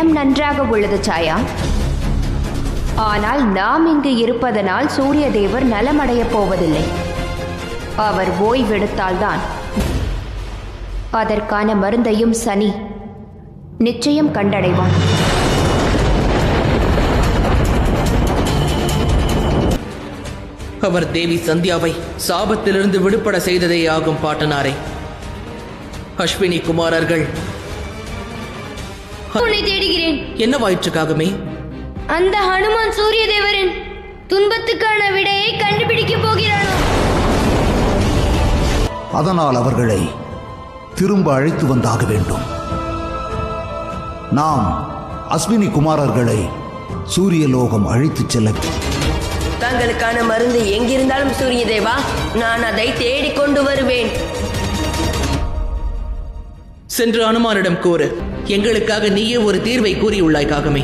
எண்ணம் நன்றாக உள்ளது சாயா. ஆனால் நாம் இங்கு இருப்பதனால் சூரிய தேவர் நலமடையப் போவதில்லை. அவர் ஓய்வெடுத்தால்தான் அதற்கான மருந்தையும் சனி நிச்சயம் கண்டடைவான். அவர் தேவி சந்தியாவை சாபத்திலிருந்து விடுபட செய்ததே ஆகும் பாட்டனாரே. அஸ்வினி குமாரர்கள் தேடுகிறேன். என்னவாயிற்றுக்காகமே? அந்த ஹனுமான் சூரிய தேவரின் துன்பத்துக்கான விடையை கண்டுபிடிக்கப் போகிறானோ? அதனால் அவர்களை திரும்ப அழைத்து வந்தாக வேண்டும். நாம் அஸ்வினி குமாரர்களை சூரியலோகம் அழைத்துச் செல்ல. தங்களுக்கான மருந்து எங்கிருந்தாலும் சூரிய தேவா, நான் அதை தேடிக்கொண்டு வருவேன். சென்று அனுமானிடம் கூறு, எங்களுக்காக நீயே ஒரு தீர்வை கூறியுள்ளாய் காகமே.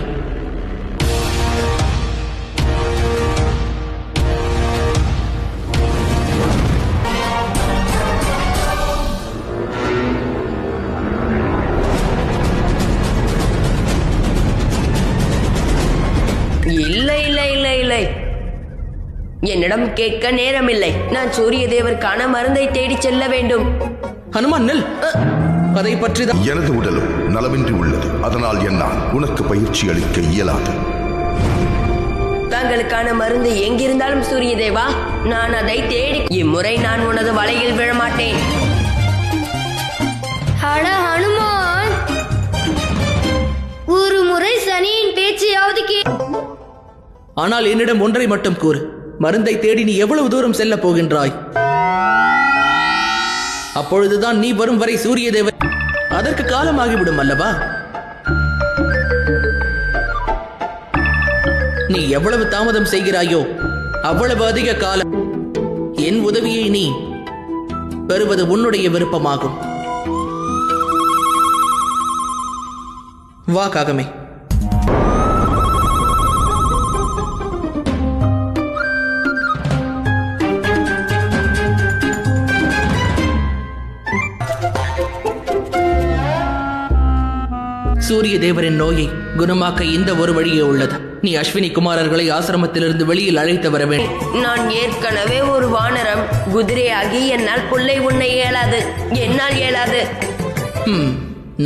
இல்லை இல்லை இல்லை இல்லை, என்னிடம் கேட்க நேரமில்லை. நான் சூரிய தேவருக்கான மருந்தை தேடி செல்ல வேண்டும். ஹனுமான் நெல், அதை பற்றி எனது உடலும் நலமின்றி உள்ளது. அதனால் என்னால் உனக்கு பயிற்சி அளிக்க இயலாது. தங்களுக்கான மருந்து எங்கிருந்தாலும் சூரிய தேவா, நான் அதை தேடி. இம்முறை நான் உனது வலையில் விழமாட்டேன். ஹனுமான், ஒரு முறை சனியின் பேச்சையாவது ஆனால் என்னிடம் ஒன்றை மட்டும் கூறு, மருந்தை தேடி நீ எவ்வளவு தூரம் செல்ல போகின்றாய்? அப்பொழுதுதான் நீ வரும் வரை சூரிய தேவர் அதற்கு காலமாகிவிடும் அல்லவா? நீ எவ்வளவு தாமதம் செய்கிறாயோ அவ்வளவு அதிக காலம் என் உதவியை நீ பெறுவது உன்னுடைய விருப்பமாகும். வா காகமே. சூரிய தேவரின் நோயை குணமாக்க இந்த ஒரு வழியே உள்ளது. நீ அஸ்வினி குமாரர்களை ஆசிரமத்திலிருந்து வெளியில் அழைத்து வர வேண்டும். நான் ஏற்கனவே ஒரு வானரம், குதிரையாகி என்னால் புல்லை உண்ண இயலாது. என்னால் இயலாது.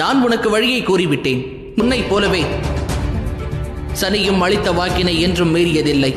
நான் உனக்கு வழியை கூறிவிட்டேன். உன்னை போலவே சனியும் அளித்த வாக்கினை என்றும் மீறியதில்லை.